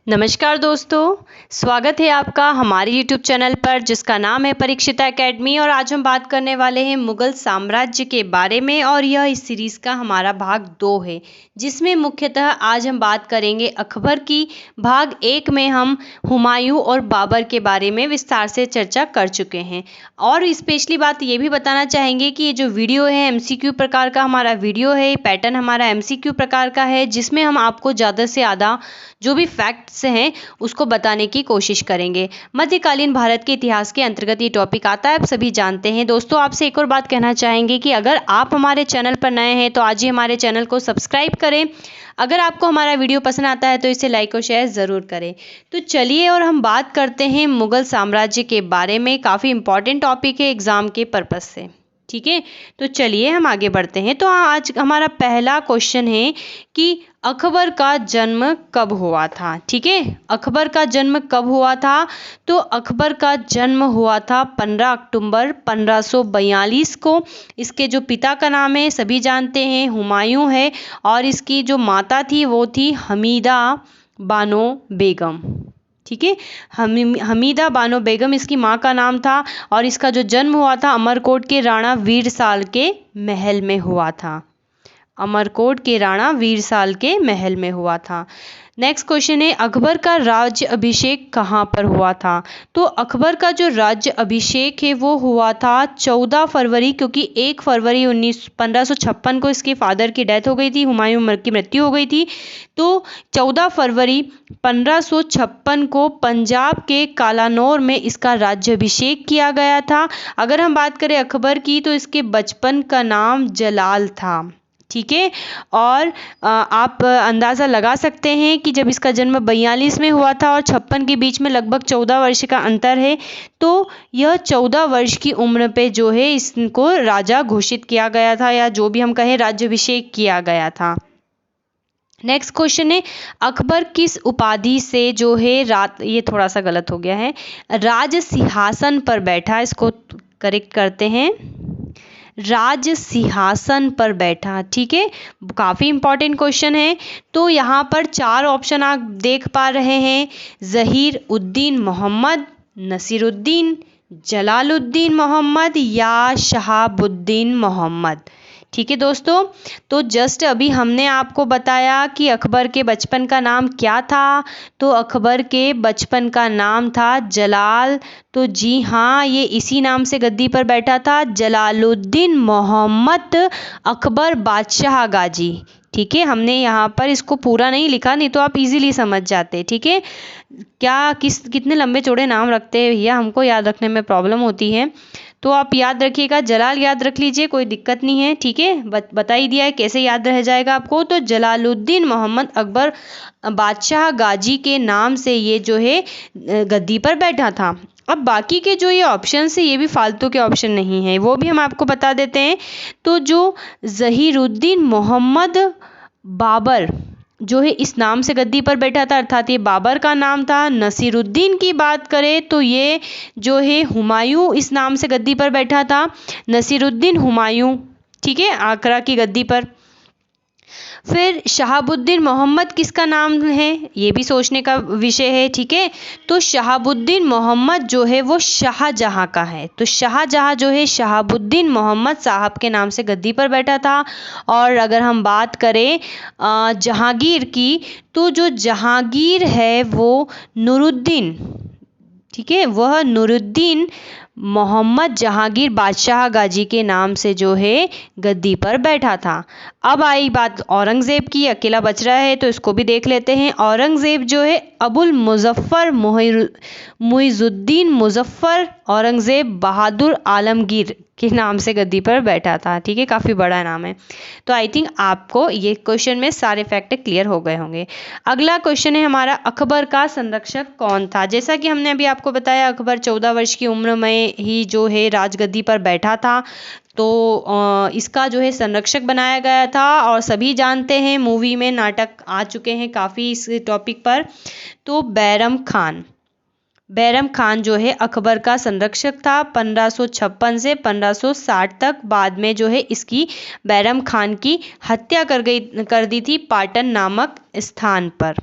नमस्कार दोस्तों, स्वागत है आपका हमारे YouTube चैनल पर जिसका नाम है परीक्षिता एकेडमी। और आज हम बात करने वाले हैं मुगल साम्राज्य के बारे में और यह इस सीरीज़ का हमारा भाग 2 है, जिसमें मुख्यतः आज हम बात करेंगे अकबर की। भाग 1 में हम हुमायूं और बाबर के बारे में विस्तार से चर्चा कर चुके हैं। और स्पेशली बात ये भी बताना चाहेंगे कि ये जो वीडियो है MCQ प्रकार का हमारा वीडियो है, पैटर्न हमारा MCQ प्रकार का है, जिसमें हम आपको ज़्यादा से ज़्यादा जो भी फैक्ट्स हैं उसको बताने की कोशिश करेंगे। मध्यकालीन भारत के इतिहास के अंतर्गत ये टॉपिक आता है, आप सभी जानते हैं। दोस्तों, आपसे एक और बात कहना चाहेंगे कि अगर आप हमारे चैनल पर नए हैं तो आज ही हमारे चैनल को सब्सक्राइब करें। अगर आपको हमारा वीडियो पसंद आता है तो इसे लाइक और शेयर ज़रूर करें। तो चलिए और हम बात करते हैं मुगल साम्राज्य के बारे में। काफ़ी इंपॉर्टेंट टॉपिक है एग्ज़ाम के पर्पज़ से, ठीक है। तो चलिए हम आगे बढ़ते हैं। तो आज हमारा पहला क्वेश्चन है कि अकबर का जन्म कब हुआ था, ठीक है। अकबर का जन्म कब हुआ था? तो अकबर का जन्म हुआ था 15 अक्टूबर 1542 को। इसके जो पिता का नाम है सभी जानते हैं, हुमायूं है। और इसकी जो माता थी वो थी हमीदा बानो बेगम, ठीक है। हमीदा बानो बेगम इसकी माँ का नाम था। और इसका जो जन्म हुआ था अमरकोट के राणा वीरसाल के महल में हुआ था। अमरकोट के राणा वीरसाल के महल में हुआ था। नेक्स्ट क्वेश्चन है, अकबर का राज्य अभिषेक कहाँ पर हुआ था? तो अकबर का जो राज्य अभिषेक है वो हुआ था 14 फरवरी, क्योंकि 1 फरवरी 1556 को इसके फादर की डेथ हो गई थी, हुमायूं की मृत्यु हो गई थी। तो 14 फरवरी 1556 को पंजाब के कालानौर में इसका राज्याभिषेक किया गया था। अगर हम बात करें अकबर की तो इसके बचपन का नाम जलाल था, ठीक है। और आप अंदाज़ा लगा सकते हैं कि जब इसका जन्म 42 में हुआ था और 56 के बीच में लगभग 14 वर्ष का अंतर है, तो यह 14 वर्ष की उम्र पे जो है इसको राजा घोषित किया गया था, या जो भी हम कहें राज्याभिषेक किया गया था। नेक्स्ट क्वेश्चन है, अकबर किस उपाधि से जो है ये थोड़ा सा गलत हो गया है, राज सिंहासन पर बैठा? इसको करेक्ट करते हैं, राज सिंहासन पर बैठा, ठीक है। काफ़ी इंपॉर्टेंट क्वेश्चन है। तो यहाँ पर 4 ऑप्शन आप देख पा रहे हैं, ज़हीर उद्दीन मोहम्मद, नसीरुद्दीन, जलालुद्दीन मोहम्मद या शहाबुद्दीन मोहम्मद, ठीक है दोस्तों। तो जस्ट अभी हमने आपको बताया कि अकबर के बचपन का नाम क्या था। तो अकबर के बचपन का नाम था जलाल। तो जी हाँ, ये इसी नाम से गद्दी पर बैठा था, जलालुद्दीन मोहम्मद अकबर बादशाह गाजी, ठीक है। हमने यहाँ पर इसको पूरा नहीं लिखा, नहीं तो आप इजीली समझ जाते, ठीक है। कितने लंबे चौड़े नाम रखते हैं भैया, हमको याद रखने में प्रॉब्लम होती है। तो आप याद रखिएगा, जलाल याद रख लीजिए, कोई दिक्कत नहीं है, ठीक है। बता ही दिया है कैसे याद रह जाएगा आपको। तो जलालुद्दीन मोहम्मद अकबर बादशाह गाजी के नाम से ये जो है गद्दी पर बैठा था। अब बाकी के जो ये ऑप्शन है ये भी फालतू के ऑप्शन नहीं है, वो भी हम आपको बता देते हैं। तो जो ज़हीरुद्दीन मोहम्मद बाबर जो है इस नाम से गद्दी पर बैठा था, अर्थात ये बाबर का नाम था। नसीरुद्दीन की बात करें तो ये जो है हुमायूं इस नाम से गद्दी पर बैठा था, नसीरुद्दीन हुमायूं, ठीक है, आगरा की गद्दी पर। फिर शहाबुद्दीन मोहम्मद किसका नाम है, ये भी सोचने का विषय है, ठीक है। तो शहाबुद्दीन मोहम्मद जो है वो शाहजहाँ का है। तो शाहजहाँ जो है शहाबुद्दीन मोहम्मद साहब के नाम से गद्दी पर बैठा था। और अगर हम बात करें जहांगीर की, तो जो जहांगीर है वो नूरुद्दीन, ठीक है, वह नूरुद्दीन मोहम्मद जहांगीर बादशाह गाजी के नाम से जो है गद्दी पर बैठा था। अब आई बात औरंगज़ेब की, अकेला बच रहा है तो इसको भी देख लेते हैं। औरंगज़ेब जो है अबुल मुज़फ़्फ़र मुइज़ुद्दीन मुज़फ़्फ़र औरंगज़ेब बहादुर आलमगीर के नाम से गद्दी पर बैठा था, ठीक है, काफ़ी बड़ा नाम है। तो आई थिंक आपको ये क्वेश्चन में सारे फैक्ट क्लियर हो गए होंगे। अगला क्वेश्चन है हमारा, अकबर का संरक्षक कौन था? जैसा कि हमने अभी आपको बताया, अकबर 14 वर्ष की उम्र में ही जो है राजगद्दी पर बैठा था। तो इसका जो है संरक्षक बनाया गया था। और सभी जानते हैं, मूवी में नाटक आ चुके हैं काफ़ी इस टॉपिक पर। तो बैरम खान जो है अकबर का संरक्षक था 1556 से 1560 तक। बाद में जो है इसकी बैरम खान की हत्या कर दी थी पाटन नामक स्थान पर।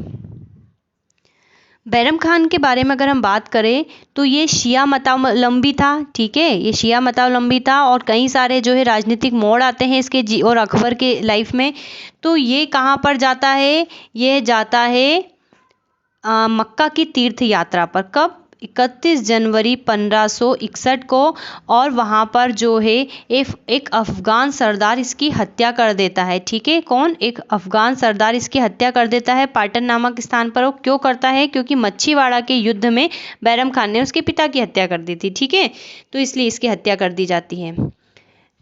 बैरम खान के बारे में अगर हम बात करें तो ये शिया मतावलंबी था। ठीक है, ये शिया मतावलंबी था और कई सारे जो है राजनीतिक मोड़ आते हैं इसके और अकबर के लाइफ में। तो ये कहाँ पर जाता है, ये जाता है मक्का की तीर्थ यात्रा पर। कब? 31 जनवरी 1561 को। और वहाँ पर जो है एक अफगान सरदार इसकी हत्या कर देता है। ठीक है, कौन? एक अफगान सरदार इसकी हत्या कर देता है पाटन नामक स्थान पर। वो क्यों करता है? क्योंकि मच्छीवाड़ा के युद्ध में बैरम खान ने उसके पिता की हत्या कर दी थी। ठीक है, तो इसलिए इसकी हत्या कर दी जाती है।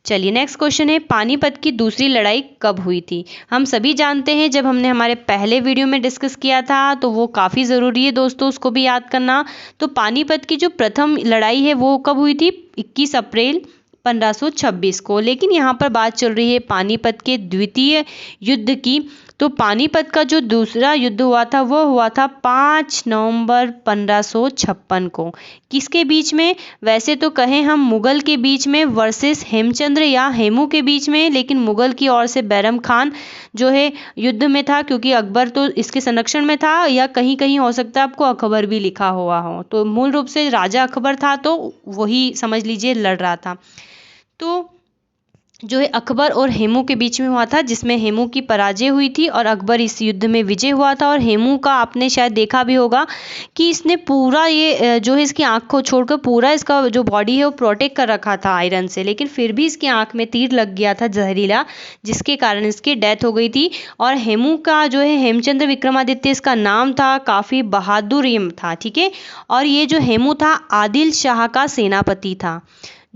चलिए नेक्स्ट क्वेश्चन है, पानीपत की दूसरी लड़ाई कब हुई थी? हम सभी जानते हैं, जब हमने हमारे पहले वीडियो में डिस्कस किया था तो वो काफ़ी ज़रूरी है दोस्तों, उसको भी याद करना। तो पानीपत की जो प्रथम लड़ाई है वो कब हुई थी? 21 अप्रैल 1526 को। लेकिन यहाँ पर बात चल रही है पानीपत के द्वितीय युद्ध की। तो पानीपत का जो दूसरा युद्ध हुआ था वो हुआ था 5 नवंबर 1556 को। किसके बीच में? वैसे तो कहें हम मुगल के बीच में वर्सेस हेमचंद्र या हेमू के बीच में, लेकिन मुगल की ओर से बैरम खान जो है युद्ध में था, क्योंकि अकबर तो इसके संरक्षण में था, या कहीं कहीं हो सकता है आपको अकबर भी लिखा हुआ हो। तो मूल रूप से राजा अकबर था, तो वही समझ लीजिए लड़ रहा था। तो जो है अकबर और हेमू के बीच में हुआ था, जिसमें हेमू की पराजय हुई थी और अकबर इस युद्ध में विजय हुआ था। और हेमू का आपने शायद देखा भी होगा कि इसने पूरा ये जो है इसकी आँख को छोड़कर पूरा इसका जो बॉडी है वो प्रोटेक्ट कर रखा था आयरन से, लेकिन फिर भी इसकी आँख में तीर लग गया था जहरीला, जिसके कारण इसकी डेथ हो गई थी। और हेमू का जो है हेमचंद्र विक्रमादित्य इसका नाम था, काफ़ी बहादुर था। ठीक है, और ये जो हेमू था आदिल शाह का सेनापति था।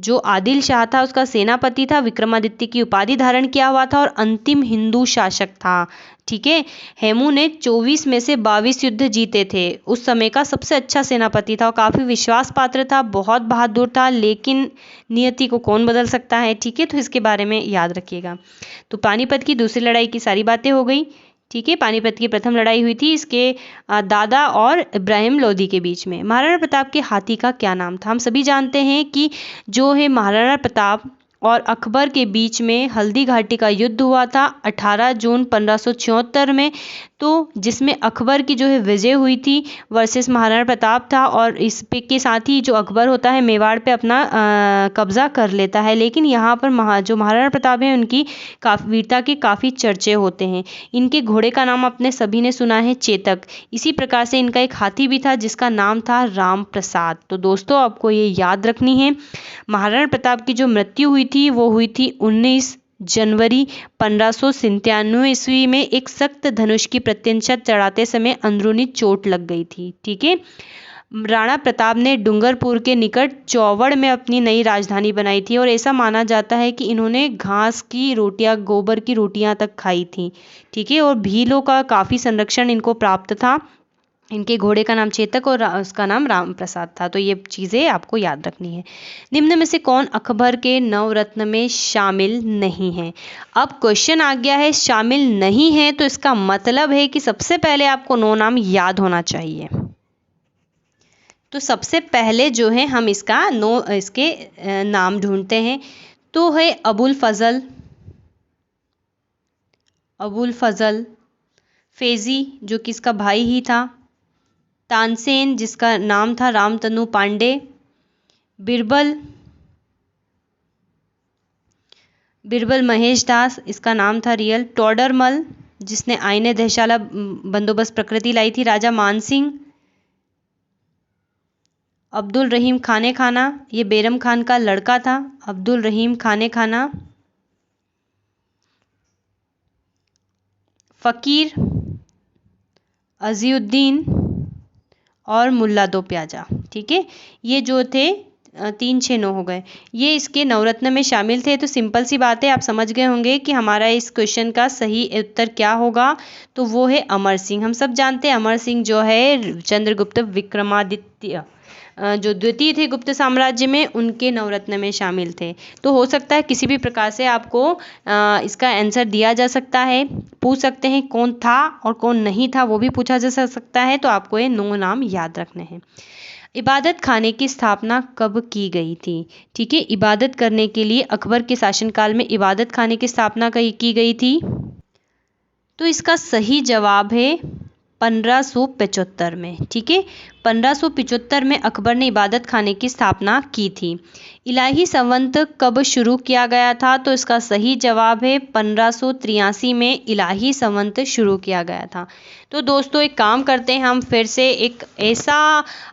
जो आदिल शाह था उसका सेनापति था, विक्रमादित्य की उपाधि धारण किया हुआ था और अंतिम हिंदू शासक था। ठीक है, हेमू ने 24 में से 22 युद्ध जीते थे। उस समय का सबसे अच्छा सेनापति था और काफ़ी विश्वास पात्र था, बहुत बहादुर था, लेकिन नियति को कौन बदल सकता है। ठीक है, तो इसके बारे में याद रखिएगा। तो पानीपत की दूसरी लड़ाई की सारी बातें हो गई। ठीक है, पानीपत की प्रथम लड़ाई हुई थी इसके दादा और इब्राहिम लोदी के बीच में। महाराणा प्रताप के हाथी का क्या नाम था? हम सभी जानते हैं कि जो है महाराणा प्रताप और अकबर के बीच में हल्दी घाटी का युद्ध हुआ था 18 जून 1576 में। तो जिसमें अकबर की जो है विजय हुई थी वर्सेस महाराणा प्रताप था, और इस पे के साथ ही जो अकबर होता है मेवाड़ पे अपना कब्जा कर लेता है। लेकिन यहाँ पर जो महाराणा प्रताप हैं उनकी वीरता के काफ़ी चर्चे होते हैं। इनके घोड़े का नाम आपने सभी ने सुना है, चेतक। इसी प्रकार से इनका एक हाथी भी था जिसका नाम था राम प्रसाद। तो दोस्तों आपको ये याद रखनी है। महाराणा प्रताप की जो मृत्यु हुई थी वो हुई थी 19 जनवरी 1597 ईस्वी में। एक सख्त धनुष की प्रत्यंचा चढ़ाते समय अंदरूनी चोट लग गई थी। ठीक है, राणा प्रताप ने डूंगरपुर के निकट चौवड़ में अपनी नई राजधानी बनाई थी, और ऐसा माना जाता है कि इन्होंने घास की रोटियां, गोबर की रोटियां तक खाई थी। ठीक है, और भीलों का काफ़ी संरक्षण इनको प्राप्त था। इनके घोड़े का नाम चेतक और उसका नाम राम प्रसाद था। तो ये चीज़ें आपको याद रखनी है। निम्न में से कौन अकबर के नवरत्न में शामिल नहीं है? अब क्वेश्चन आ गया है शामिल नहीं है, तो इसका मतलब है कि सबसे पहले आपको 9 नाम याद होना चाहिए। तो सबसे पहले जो है हम इसके नाम ढूंढते हैं। तो है अबुल फजल फेजी, जो कि इसका भाई ही था। तानसेन, जिसका नाम था रामतनु पांडे। बिरबल महेश दास, इसका नाम था रियल। टोडरमल, जिसने आईने दहशाला बंदोबस्त प्रकृति लाई थी। राजा मानसिंह। अब्दुल रहीम खाने खाना, ये बैरम खान का लड़का था। अब्दुल रहीम खाने खाना। फ़कीर, अजीउद्दीन और मुल्ला दो प्याजा। ठीक है, ये जो थे 3, 6, 9 हो गए, ये इसके नवरत्न में शामिल थे। तो सिंपल सी बात है, आप समझ गए होंगे कि हमारा इस क्वेश्चन का सही उत्तर क्या होगा। तो वो है अमर सिंह। हम सब जानते हैं अमर सिंह जो है चंद्रगुप्त विक्रमादित्य जो द्वितीय थे गुप्त साम्राज्य में, उनके नवरत्न में शामिल थे। तो हो सकता है किसी भी प्रकार से आपको इसका आंसर दिया जा सकता है, पूछ सकते हैं कौन था और कौन नहीं था, वो भी पूछा जा सकता है। तो आपको ये 9 नाम याद रखने हैं। इबादत खाने की स्थापना कब की गई थी? ठीक है, इबादत करने के लिए अकबर के शासनकाल में इबादत खाने की स्थापना की गई थी। तो इसका सही जवाब है 1575 में। ठीक है, 1575 में अकबर ने इबादत खाने की स्थापना की थी। इलाही संवत कब शुरू किया गया था? तो इसका सही जवाब है 1583 में इलाही संवत शुरू किया गया था। तो दोस्तों एक काम करते हैं, हम फिर से एक ऐसा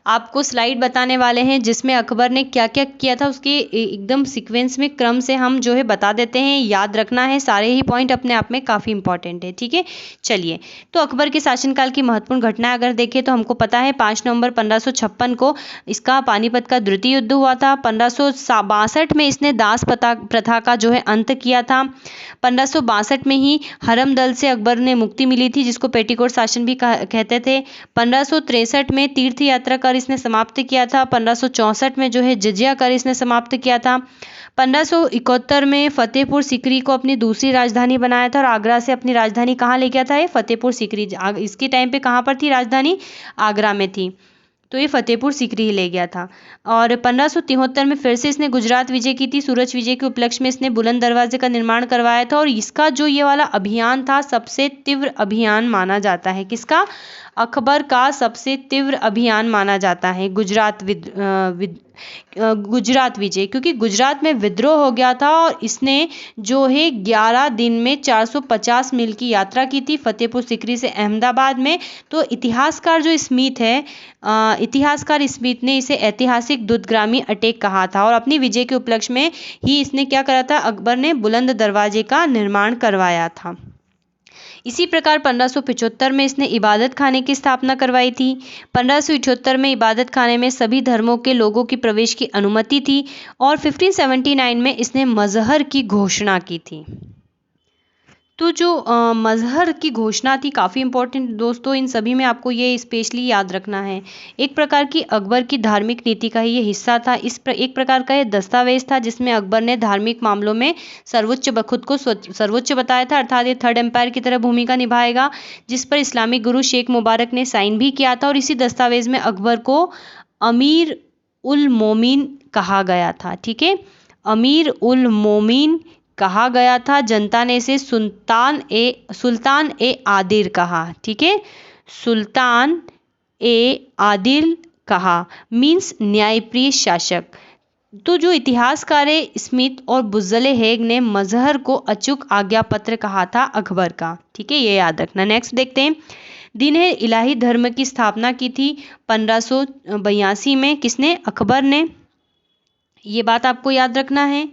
आपको स्लाइड बताने वाले हैं जिसमें अकबर ने क्या क्या किया था उसके एकदम सीक्वेंस में क्रम से हम जो है बता देते हैं। याद रखना है, सारे ही पॉइंट अपने आप में काफ़ी इंपॉर्टेंट है। ठीक है, चलिए। तो अकबर के शासनकाल की महत्वपूर्ण घटनाएं अगर देखें तो हमको पता है 5 नवंबर 1556 को इसका पानीपत का द्वितीय युद्ध हुआ था। 1562 में इसने दास प्रथा का जो है अंत किया था। 1562 में ही हरम दल से अकबर ने मुक्ति मिली थी, जिसको पेटीकोट शासन भी कहते थे। 1563 में तीर्थ यात्रा कर इसने समाप्त किया था। 1564 में जो है जजिया कर इसने समाप्त किया था। 1571 में फतेहपुर सीकरी को अपनी दूसरी राजधानी बनाया था और आगरा से अपनी राजधानी कहाँ ले गया था? ये फतेहपुर सीकरी। इसके टाइम पे कहाँ पर थी राजधानी? आगरा में थी, तो ये फतेहपुर सीकरी ही ले गया था। और 1573 में फिर से इसने गुजरात विजय की थी। सूरज विजय के उपलक्ष्य में इसने बुलंद दरवाजे का निर्माण करवाया था और इसका जो ये वाला अभियान था सबसे तीव्र अभियान माना जाता है। किसका? अकबर का सबसे तीव्र अभियान माना जाता है गुजरात विजय, क्योंकि गुजरात में विद्रोह हो गया था और इसने जो है 11 दिन में 450 मील की यात्रा की थी फतेहपुर सीकरी से अहमदाबाद में। तो इतिहासकार जो स्मिथ है, इतिहासकार स्मिथ ने इसे ऐतिहासिक दूधग्रामी अटैक कहा था और अपनी विजय के उपलक्ष्य में ही इसने क्या करा था? अकबर ने बुलंद दरवाजे का निर्माण करवाया था। इसी प्रकार 1575 में इसने इबादत खाने की स्थापना करवाई थी। 1578 में इबादत खाने में सभी धर्मों के लोगों की प्रवेश की अनुमति थी और 1579 में इसने मजहर की घोषणा की थी। तो जो मजहर की घोषणा थी काफ़ी इंपॉर्टेंट दोस्तों, इन सभी में आपको ये स्पेशली याद रखना है। एक प्रकार की अकबर की धार्मिक नीति का ही ये हिस्सा था। एक प्रकार का ये दस्तावेज था जिसमें अकबर ने धार्मिक मामलों में खुद को सर्वोच्च बताया था, अर्थात ये थर्ड एम्पायर की तरह भूमिका निभाएगा, जिस पर इस्लामिक गुरु शेख मुबारक ने साइन भी किया था। और इसी दस्तावेज में अकबर को अमीर उल मोमिन कहा गया था। ठीक है, अमीर उल मोमिन कहा गया था। जनता ने इसे सुल्तान ए आदिल कहा। ठीक है, सुल्तान ए आदिल कहा, मीन्स न्यायप्रिय शासक। तो जो इतिहासकार है स्मिथ और बुज़ले हेग ने मजहर को अचूक आज्ञा पत्र कहा था अकबर का। ठीक है, ये याद रखना। नेक्स्ट देखते हैं, दिन है इलाही धर्म की स्थापना की थी 1582 में। किसने? अकबर ने। ये बात आपको याद रखना है।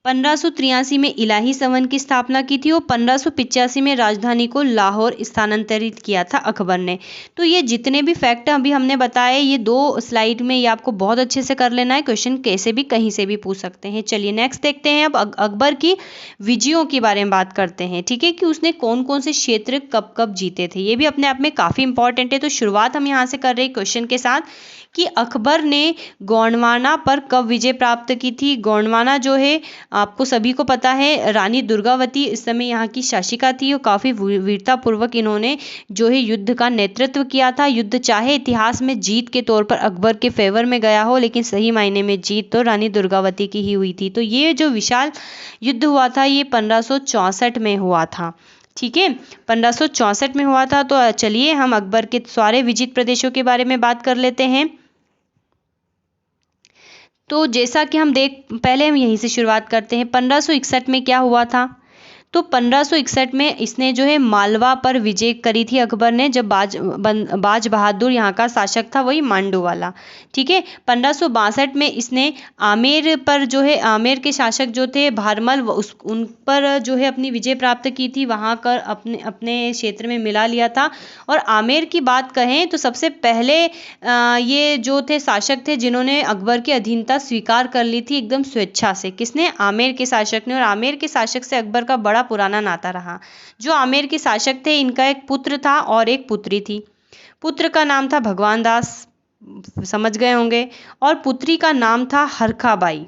1583 में इलाही संवन की स्थापना की थी और 1585 में राजधानी को लाहौर स्थानांतरित किया था अकबर ने। तो ये जितने भी फैक्ट अभी हमने बताए, ये 2 स्लाइड में ये आपको बहुत अच्छे से कर लेना है। क्वेश्चन कैसे भी कहीं से भी पूछ सकते हैं। चलिए नेक्स्ट देखते हैं। अब अकबर की विजयों के बारे में बात करते हैं। ठीक है, कि उसने कौन कौन से क्षेत्र कब कब जीते थे, ये भी अपने आप में काफ़ी इंपॉर्टेंट है। तो शुरुआत हम यहाँ से कर रहे हैं क्वेश्चन के साथ कि अकबर ने गोंडवाना पर कब विजय प्राप्त की थी। गोंडवाना जो है आपको सभी को पता है, रानी दुर्गावती इस समय यहाँ की शासिका थी और काफ़ी वीरतापूर्वक इन्होंने जो है युद्ध का नेतृत्व किया था। युद्ध चाहे इतिहास में जीत के तौर पर अकबर के फेवर में गया हो, लेकिन सही मायने में जीत तो रानी दुर्गावती की ही हुई थी। तो ये जो विशाल युद्ध हुआ था ये 1564 में हुआ था। ठीक है, 1564 में हुआ था। तो चलिए हम अकबर के सारे विजित प्रदेशों के बारे में बात कर लेते हैं। तो जैसा कि पहले हम यहीं से शुरुआत करते हैं। 1561 में क्या हुआ था? तो 1561 में इसने जो है मालवा पर विजय करी थी अकबर ने, जब बाज बहादुर यहाँ का शासक था, वही मांडू वाला। ठीक है, 1562 में इसने आमेर पर जो है, आमेर के शासक जो थे भारमल, उन पर जो है अपनी विजय प्राप्त की थी, वहाँ कर अपने क्षेत्र में मिला लिया था। और आमेर की बात कहें तो सबसे पहले ये जो थे शासक थे जिन्होंने अकबर की अधीनता स्वीकार कर ली थी एकदम स्वेच्छा से। किसने? आमेर के शासक ने। और आमेर के शासक से अकबर का बड़ा पुराना नाता रहा। जो आमेर के शासक थे इनका एक पुत्र था और एक पुत्री थी। पुत्र का नाम था भगवान दास, समझ गए होंगे, और पुत्री का नाम था हरखाबाई।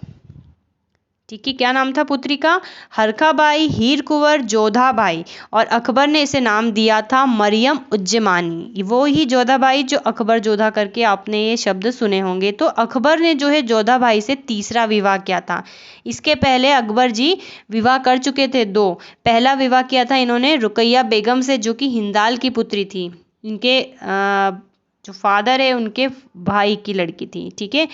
ठीक है, क्या नाम था पुत्री का? हरखाबाई, हीर कुंवर, जोधाबाई। और अकबर ने इसे नाम दिया था मरियम उज्जमानी। वो ही जोधाबाई जो अकबर जोधा करके आपने ये शब्द सुने होंगे। तो अकबर ने जो है जोधाबाई से तीसरा विवाह किया था। इसके पहले अकबर जी विवाह कर चुके थे 2। पहला विवाह किया था इन्होंने रुकैया बेगम से, जो कि हिंदाल की पुत्री थी। इनके जो फादर है उनके भाई की लड़की थी। ठीक है।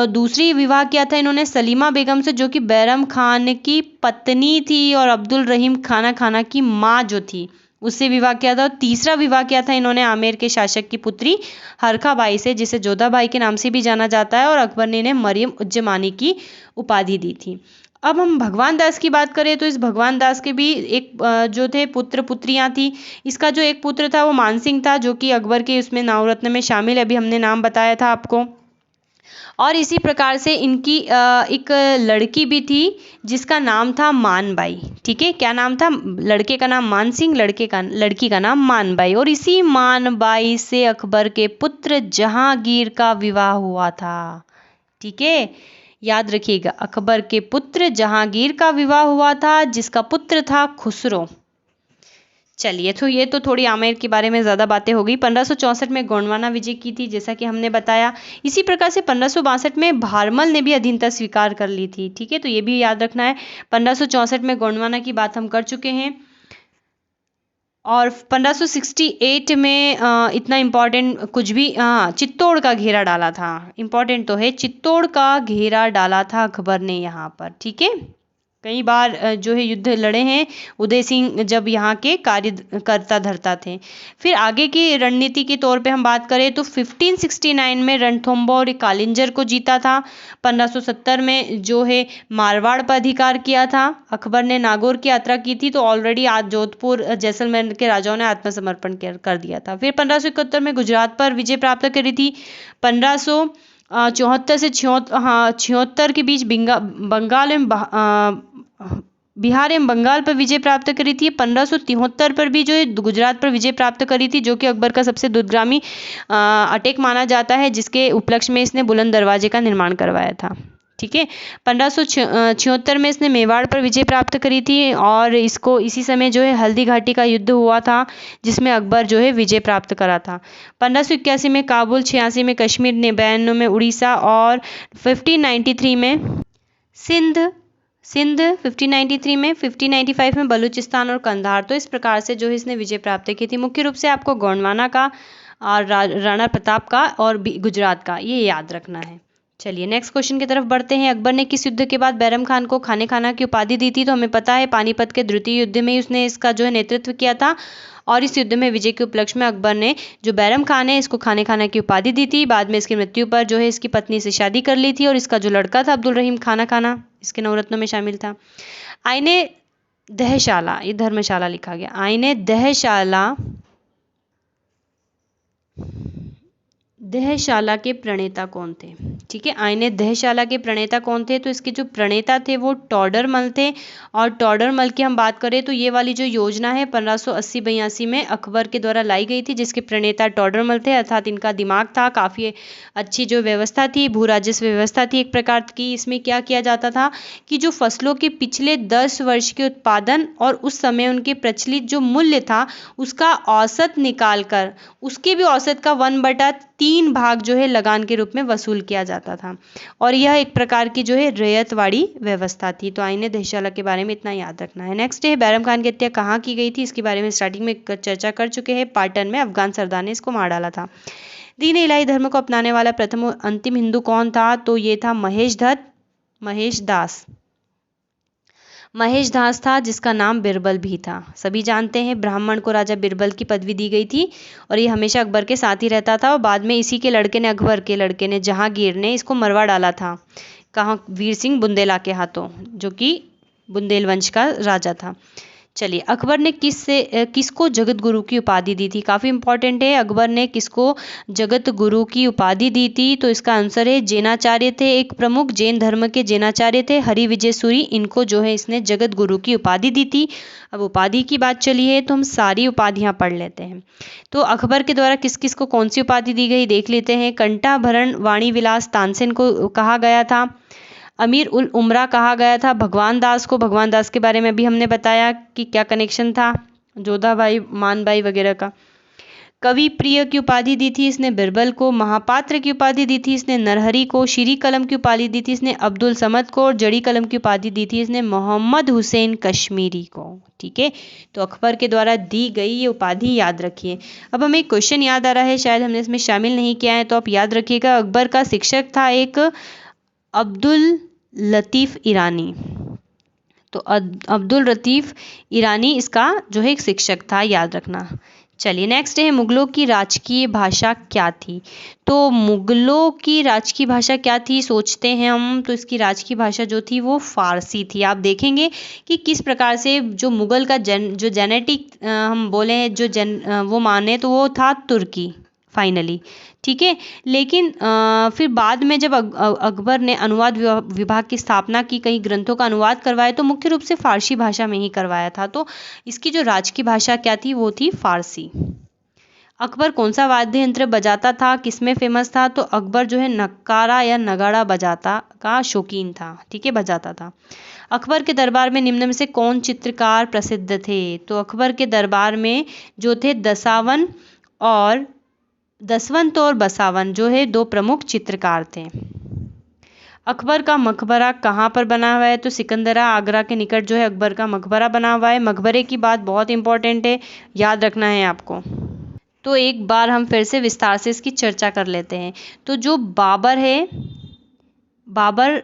दूसरी विवाह किया था इन्होंने सलीमा बेगम से, जो कि बैरम खान की पत्नी थी और अब्दुल रहीम खाना की माँ जो थी उससे विवाह किया था। और तीसरा विवाह किया था इन्होंने आमेर के शासक की पुत्री हरखा बाई से, जिसे जोधा बाई के नाम से भी जाना जाता है, और अकबर ने इन्हें मरियम उज्जमानी की उपाधि दी थी। अब हम भगवान दास की बात करें तो इस भगवान दास के भी एक जो थे पुत्र पुत्रियां थी। इसका जो एक पुत्र था वो मानसिंह था, जो कि अकबर के उसमें नवरत्न में शामिल है, अभी हमने नाम बताया था आपको। और इसी प्रकार से इनकी एक लड़की भी थी जिसका नाम था मानबाई। ठीक है, क्या नाम था? लड़के का नाम मानसिंह, लड़की का नाम मानबाई। और इसी मानबाई से अकबर के पुत्र जहांगीर का विवाह हुआ था। ठीक है, याद रखिएगा, अकबर के पुत्र जहांगीर का विवाह हुआ था, जिसका पुत्र था खुसरो। चलिए, तो ये तो थोड़ी आमेर के बारे में ज़्यादा बातें हो गई। 1564 में गोंडवाना विजय की थी, जैसा कि हमने बताया। इसी प्रकार से 1562 में भारमल ने भी अधीनता स्वीकार कर ली थी। ठीक है, तो ये भी याद रखना है। 1564 में गोंडवाना की बात हम कर चुके हैं। और 1568 में इतना इम्पोर्टेंट कुछ भी, हाँ, चित्तौड़ का घेरा डाला था। इम्पोर्टेंट तो है, चित्तौड़ का घेरा डाला था अकबर ने यहाँ पर। ठीक है, कई बार जो है युद्ध लड़े हैं उदय सिंह जब यहाँ के कार्य करता धरता थे। फिर आगे की रणनीति के तौर पे हम बात करें तो 1569 में रणथंभौर और कालिंजर को जीता था। 1570 में जो है मारवाड़ पर अधिकार किया था। अकबर ने नागौर की यात्रा की थी, तो ऑलरेडी आज जोधपुर जैसलमेर के राजाओं ने आत्मसमर्पण कर दिया था। फिर 1571 में गुजरात पर विजय प्राप्त करी थी। 1574 से 76 के बीच बंगाल एवं बिहार एवं बंगाल पर विजय प्राप्त करी थी। 1573 पर भी जो है गुजरात पर विजय प्राप्त करी थी, जो कि अकबर का सबसे दूरगामी अटैक माना जाता है, जिसके उपलक्ष्य में इसने बुलंद दरवाजे का निर्माण करवाया था। ठीक है, 1576 में इसने मेवाड़ पर विजय प्राप्त करी थी, और इसको इसी समय जो है हल्दी घाटी का युद्ध हुआ था, जिसमें अकबर जो है विजय प्राप्त करा था। 1581 में काबुल, 86 में कश्मीर, 92 में उड़ीसा, और 1593 में सिंध 1593 में, 1595 में बलूचिस्तान और कंधार। तो इस प्रकार से जो है इसने विजय प्राप्त की थी। मुख्य रूप से आपको गोंडवाना का और राणा प्रताप का और गुजरात का ये याद रखना है। चलिए, नेक्स्ट क्वेश्चन की तरफ बढ़ते हैं। अकबर ने किस युद्ध के बाद बैरम खान को खाना की उपाधि दी थी? तो हमें पता है पानीपत के द्वितीय युद्ध में उसने इसका जो है नेतृत्व किया था, और इस युद्ध में विजय के उपलक्ष्य में अकबर ने जो बैरम खान है इसको खाना की उपाधि दी थी। बाद में इसकी मृत्यु पर जो है इसकी पत्नी से शादी कर ली थी, और इसका जो लड़का था अब्दुल रहीम खाना इसके नवरत्नों में शामिल था। आईने दहशाला, ये धर्मशाला लिखा गया, आईने दहशाला के प्रणेता कौन थे? ठीक है, आईने दहशाला के प्रणेता कौन थे? तो इसके जो प्रणेता थे वो टोडरमल थे। और टोडरमल की हम बात करें तो ये वाली जो योजना है 1580-82 में अकबर के द्वारा लाई गई थी, जिसके प्रणेता टोडरमल थे। अर्थात इनका दिमाग था, काफ़ी अच्छी जो व्यवस्था थी, भू राजस्व व्यवस्था थी एक प्रकार की। इसमें क्या किया जाता था कि जो फसलों के पिछले 10 वर्ष के उत्पादन और उस समय उनके प्रचलित जो मूल्य था उसका औसत निकाल कर उसके भी औसत का 1/3 भाग जो है लगान के रूप में वसूल किया जाता था। और यह एक प्रकार की जो है रैयतवाड़ी व्यवस्था थी। तो आईने दहशाला के बारे में इतना याद रखना है। नेक्स्ट है बैरम खान की हत्या कहाँ की गई थी? इसके बारे में स्टार्टिंग में चर्चा कर चुके हैं। पाटन में अफगान सरदार ने इसको मार डाला था। दीन इलाही धर्म को अपनाने वाला प्रथम अंतिम हिंदू कौन था? तो ये था महेश दास था, जिसका नाम बिरबल भी था। सभी जानते हैं ब्राह्मण को राजा बिरबल की पदवी दी गई थी, और ये हमेशा अकबर के साथ ही रहता था। और बाद में इसी के लड़के ने, अकबर के लड़के ने, जहांगीर ने इसको मरवा डाला था। कहाँ? वीर सिंह बुंदेला के हाथों, जो कि बुंदेल वंश का राजा था। चलिए, अकबर ने किसको जगत गुरु की उपाधि दी थी? काफ़ी इंपॉर्टेंट है। अकबर ने किसको जगत गुरु की उपाधि दी थी? तो इसका आंसर है जैनाचार्य थे, एक प्रमुख जैन धर्म के जैनाचार्य थे हरि विजय सूरी। इनको जो है इसने जगत गुरु की उपाधि दी थी। अब उपाधि की बात चली है तो हम सारी उपाधियां पढ़ लेते हैं। तो अकबर के द्वारा किस किस को कौन सी उपाधि दी गई देख लेते हैं। कंठाभरण वाणी विलास तानसेन को कहा गया था। अमीर उल उमरा कहा गया था भगवान दास को। भगवान दास के बारे में भी हमने बताया कि क्या कनेक्शन था जोधा भाई, मान भाई वगैरह का। कवि प्रिय की उपाधि दी थी इसने बिरबल को, महापात्र की उपाधि दी थी इसने नरहरी को, शीरी कलम की उपाधि दी थी इसने अब्दुल समद को, और जड़ी कलम की उपाधि दी थी इसने मोहम्मद हुसैन कश्मीरी को। ठीक है, तो अकबर के द्वारा दी गई ये उपाधि याद रखिए। अब हमें एक क्वेश्चन याद आ रहा है, शायद हमने इसमें शामिल नहीं किया है, तो आप याद रखिएगा। अकबर का शिक्षक था एक अब्दुल लतीफ़ ईरानी। तो अब्दुल लतीफ़ ईरानी इसका जो है एक शिक्षक था, याद रखना। चलिए नेक्स्ट है, मुगलों की राजकीय भाषा क्या थी? तो मुगलों की राजकीय भाषा क्या थी सोचते हैं हम, तो इसकी राजकीय भाषा जो थी वो फारसी थी। आप देखेंगे कि किस प्रकार से जो मुगल का जो जेनेटिक हम बोले हैं वो माने तो वो था तुर्की फाइनली। ठीक है, लेकिन फिर बाद में जब अकबर ने अनुवाद विभाग की स्थापना की, कई ग्रंथों का अनुवाद करवाया, तो मुख्य रूप से फारसी भाषा में ही करवाया था। तो इसकी जो राजकीय भाषा क्या थी वो थी फारसी। अकबर कौन सा वाद्य यंत्र बजाता था, किसमें फेमस था? तो अकबर जो है नक्कारा या नगाड़ा बजाता का शौकीन था। ठीक है, बजाता था। अकबर के दरबार में निम्न में से कौन चित्रकार प्रसिद्ध थे? तो अकबर के दरबार में जो थे दसवंत और बसावन जो है दो प्रमुख चित्रकार थे। अकबर का मकबरा कहाँ पर बना हुआ है? तो सिकंदरा आगरा के निकट जो है अकबर का मकबरा बना हुआ है। मकबरे की बात बहुत इंपॉर्टेंट है, याद रखना है आपको। तो एक बार हम फिर से विस्तार से इसकी चर्चा कर लेते हैं। तो जो बाबर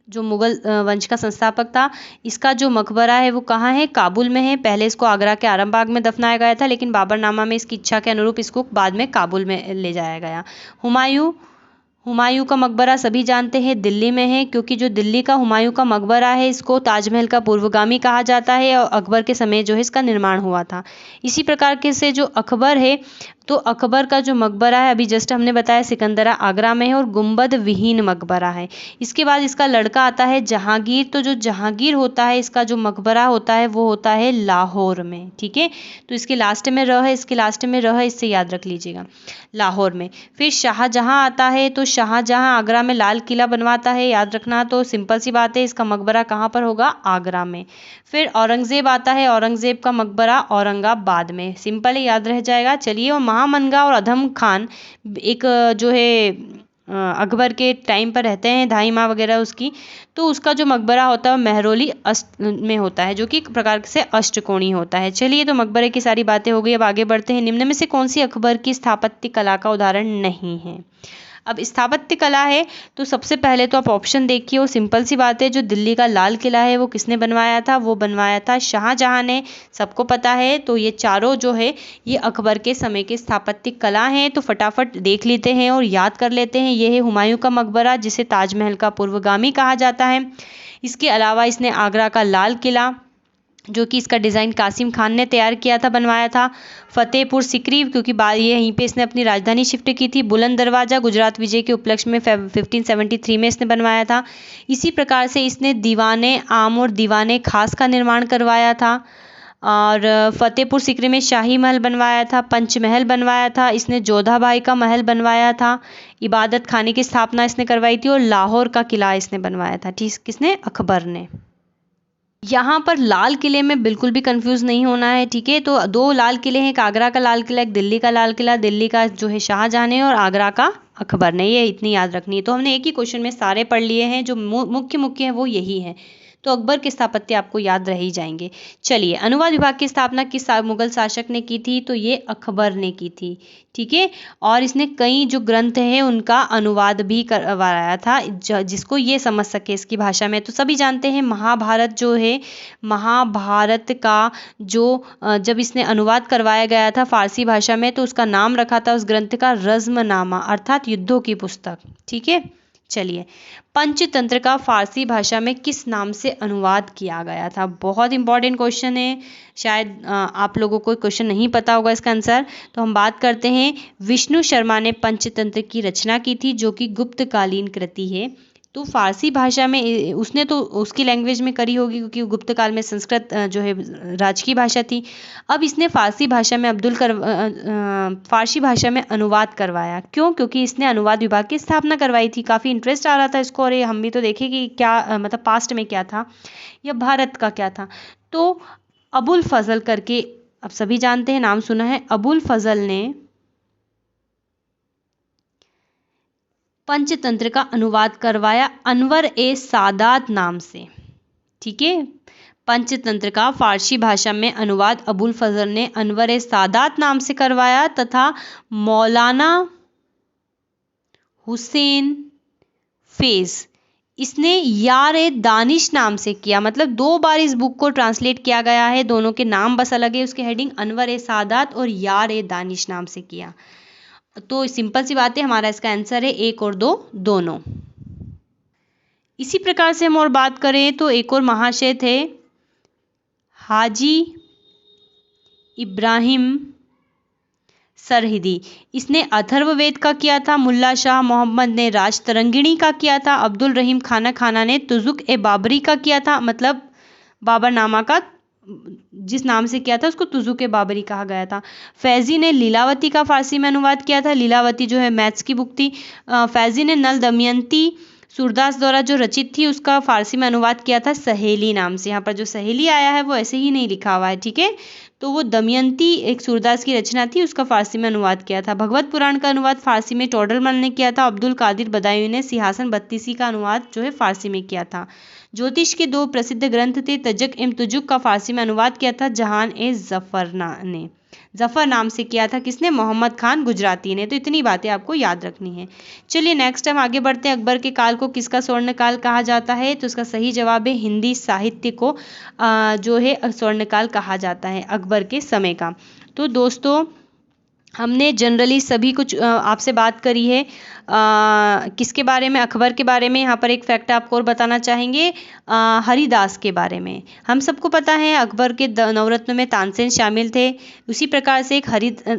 जो मुगल वंश का संस्थापक था, इसका जो मकबरा है वो कहाँ है? काबुल में है। पहले इसको आगरा के आरामबाग में दफनाया गया था, लेकिन बाबरनामा में इसकी इच्छा के अनुरूप इसको बाद में काबुल में ले जाया गया। हुमायूं का मकबरा सभी जानते हैं दिल्ली में है, क्योंकि जो दिल्ली का हुमायूं का मकबरा है इसको ताजमहल का पूर्वगामी कहा जाता है, और अकबर के समय जो है इसका निर्माण हुआ था। इसी प्रकार के से जो अकबर है, तो अकबर का जो मकबरा है अभी जस्ट हमने बताया सिकंदरा आगरा में है, और गुंबद विहीन मकबरा है। इसके बाद इसका लड़का आता है जहांगीर। तो जो जहांगीर होता है इसका जो मकबरा होता है वो होता है लाहौर में। ठीक है, तो इसके लास्ट में रह है, इसके लास्ट में रह, इससे याद रख लीजिएगा, लाहौर में। फिर शाहजहां आता है, तो शाहजहां आगरा में लाल किला बनवाता है, याद रखना। तो सिंपल सी बात है, इसका मकबरा कहाँ पर होगा? आगरा में। फिर औरंगजेब आता है, औरंगजेब का मकबरा औरंगाबाद में। सिंपल ही याद रह जाएगा। चलिए, और महामनगा और अधम खान एक जो है अकबर के टाइम पर रहते हैं, दाई माँ वगैरह उसकी, तो उसका जो मकबरा होता है महरौली अष्ट में होता है, जो कि एक प्रकार से अष्टकोणीय होता है। चलिए, तो मकबरे की सारी बातें हो गई। अब आगे बढ़ते हैं। निम्न में से कौन सी अकबर की स्थापत्य कला का उदाहरण नहीं है? अब स्थापत्य कला है, तो सबसे पहले तो आप ऑप्शन देखिए, वो सिंपल सी बात है। जो दिल्ली का लाल किला है वो किसने बनवाया था? वो बनवाया था शाहजहां ने, सबको पता है। तो ये चारों जो है ये अकबर के समय के स्थापत्य कला हैं। तो फटाफट देख लेते हैं और याद कर लेते हैं। ये है हुमायूं का मकबरा, जिसे ताजमहल का पूर्वगामी कहा जाता है। इसके अलावा इसने आगरा का लाल किला, जो कि इसका डिज़ाइन कासिम खान ने तैयार किया था, बनवाया था। फतेहपुर सिकरी, क्योंकि ये यहीं पे इसने अपनी राजधानी शिफ्ट की थी। बुलंद दरवाज़ा गुजरात विजय के उपलक्ष्य में 1573 में इसने बनवाया था। इसी प्रकार से इसने दीवाने आम और दीवाने खास का निर्माण करवाया था। और फतेहपुर सिकरी में शाही महल बनवाया था, पंचमहल बनवाया था, इसने जोधाबाई का महल बनवाया था, इबादत खाने की स्थापना इसने करवाई थी, और लाहौर का किला इसने बनवाया था। ठीक, किसने? अकबर ने। यहाँ पर लाल किले में बिल्कुल भी कंफ्यूज नहीं होना है। ठीक है, तो दो लाल किले हैं, एक आगरा का लाल किला, एक दिल्ली का लाल किला। दिल्ली का जो है शाहजहां ने और आगरा का अकबर ने, ये इतनी याद रखनी है। तो हमने एक ही क्वेश्चन में सारे पढ़ लिए हैं, जो मुख्य मुख्य हैं वो यही है। तो अकबर के स्थापत्य आपको याद रह ही जाएंगे। चलिए, अनुवाद विभाग की स्थापना किस मुगल शासक ने की थी? तो ये अकबर ने की थी। ठीक है, और इसने कई जो ग्रंथ हैं उनका अनुवाद भी करवाया था, जिसको ये समझ सके इसकी भाषा में। तो सभी जानते हैं महाभारत जो है, महाभारत का जो जब इसने अनुवाद करवाया गया था फारसी भाषा में, तो उसका नाम रखा था उस ग्रंथ का रज़्मनामा, अर्थात युद्धों की पुस्तक। ठीक है, चलिए, पंचतंत्र का फारसी भाषा में किस नाम से अनुवाद किया गया था? बहुत इंपॉर्टेंट क्वेश्चन है, शायद आप लोगों को क्वेश्चन नहीं पता होगा इसका आंसर। तो हम बात करते हैं, विष्णु शर्मा ने पंचतंत्र की रचना की थी, जो कि गुप्तकालीन कृति है। तो फारसी भाषा में उसने तो उसकी लैंग्वेज में करी होगी, क्योंकि गुप्त काल में संस्कृत जो है राजकीय भाषा थी। अब इसने फारसी भाषा में फारसी भाषा में अनुवाद करवाया। क्यों? क्योंकि इसने अनुवाद विभाग की स्थापना करवाई थी। काफ़ी इंटरेस्ट आ रहा था इसको, और ये हम भी तो देखें कि क्या मतलब पास्ट में क्या था या भारत का क्या था। तो अबुल फजल करके, अब सभी जानते हैं, नाम सुना है, अबुल फजल ने पंचतंत्र का अनुवाद करवाया अनवर ए सादात नाम से। ठीक है, पंचतंत्र का फारसी भाषा में अनुवाद अबुल फजल ने अनवर ए सादात नाम से करवाया तथा मौलाना हुसैन फैज इसने यार ए दानिश नाम से किया। मतलब 2 बार इस बुक को ट्रांसलेट किया गया है, दोनों के नाम बस अलग है। उसके हेडिंग अनवर ए सादात और यार ए दानिश नाम से किया। तो सिंपल सी बात है, हमारा इसका आंसर है 1 और 2 दोनों। इसी प्रकार से हम और बात करें तो एक और महाशय थे हाजी इब्राहिम सरहिदी। इसने अथर्ववेद का किया था। मुल्ला शाह मोहम्मद ने राजतरंगिणी का किया था। अब्दुल रहीम खाना ने तुजुक ए बाबरी का किया था। मतलब बाबरनामा का जिस नाम से किया था उसको तुजुक ए बाबरी कहा गया था। फैजी ने लीलावती का फारसी में अनुवाद किया था। लीलावती जो है मैथ्स की बुक थी। फैजी ने नल दमयंती सूरदास द्वारा जो रचित थी उसका फारसी में अनुवाद किया था सहेली नाम से। यहाँ पर जो सहेली आया है वो ऐसे ही नहीं लिखा हुआ है, ठीक है। तो वो दमयंती एक सूरदास की रचना थी, उसका फारसी में अनुवाद किया था। भगवत पुराण का अनुवाद फारसी में टोडरमल ने किया था। अब्दुल कादिर बदायूं ने सिंहासन बत्तीसी का अनुवाद जो है फारसी में किया था। ज्योतिष के 2 प्रसिद्ध ग्रंथ थे। तजक एम तुजुक का फारसी में अनुवाद किया था जहान ए जफरना ने। जफर नाम से किया था किसने? मोहम्मद खान गुजराती ने। तो इतनी बातें आपको याद रखनी है। चलिए नेक्स्ट टाइम आगे बढ़ते हैं। अकबर के काल को किसका स्वर्णकाल कहा जाता है? तो इसका सही जवाब है हिंदी साहित्य को जो है स्वर्णकाल कहा जाता है अकबर के समय का। तो दोस्तों हमने जनरली सभी कुछ आपसे बात करी है किसके बारे में? अकबर के बारे में। यहाँ पर एक फैक्ट आपको और बताना चाहेंगे हरिदास के बारे में। हम सबको पता है अकबर के नवरत्न में तानसेन शामिल थे। उसी प्रकार से एक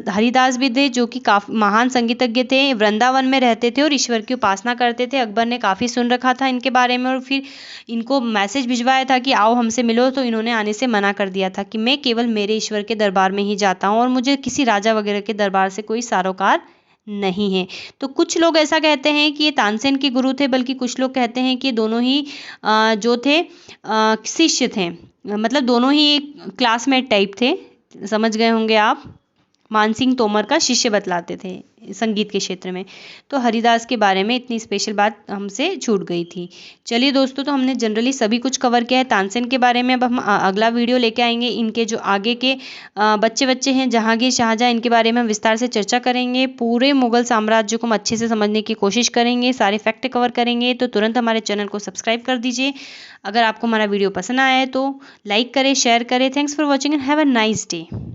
हरिदास भी थे जो कि काफ़ी महान संगीतज्ञ थे। वृंदावन में रहते थे और ईश्वर की उपासना करते थे। अकबर ने काफ़ी सुन रखा था इनके बारे में और फिर इनको मैसेज भिजवाया था कि आओ हमसे मिलो, तो इन्होंने आने से मना कर दिया था कि मैं केवल मेरे ईश्वर के दरबार में ही जाता हूँ और मुझे किसी राजा वगैरह के दरबार से कोई सरोकार नहीं है। तो कुछ लोग ऐसा कहते हैं कि ये तानसेन के गुरु थे, बल्कि कुछ लोग कहते हैं कि दोनों ही जो थे शिष्य थे। मतलब दोनों ही क्लासमेट टाइप थे। समझ गए होंगे आप। मानसिंह तोमर का शिष्य बतलाते थे संगीत के क्षेत्र में। तो हरिदास के बारे में इतनी स्पेशल बात हमसे छूट गई थी। चलिए दोस्तों, तो हमने जनरली सभी कुछ कवर किया है तानसेन के बारे में। अब हम अगला वीडियो लेके आएंगे। इनके जो आगे के बच्चे हैं जहांगीर शाहजहां, इनके बारे में हम विस्तार से चर्चा करेंगे। पूरे मुगल साम्राज्य को हम अच्छे से समझने की कोशिश करेंगे, सारे फैक्ट कवर करेंगे। तो तुरंत हमारे चैनल को सब्सक्राइब कर दीजिए। अगर आपको हमारा वीडियो पसंद आया है तो लाइक करें, शेयर करें। Thanks for watching and have a nice day.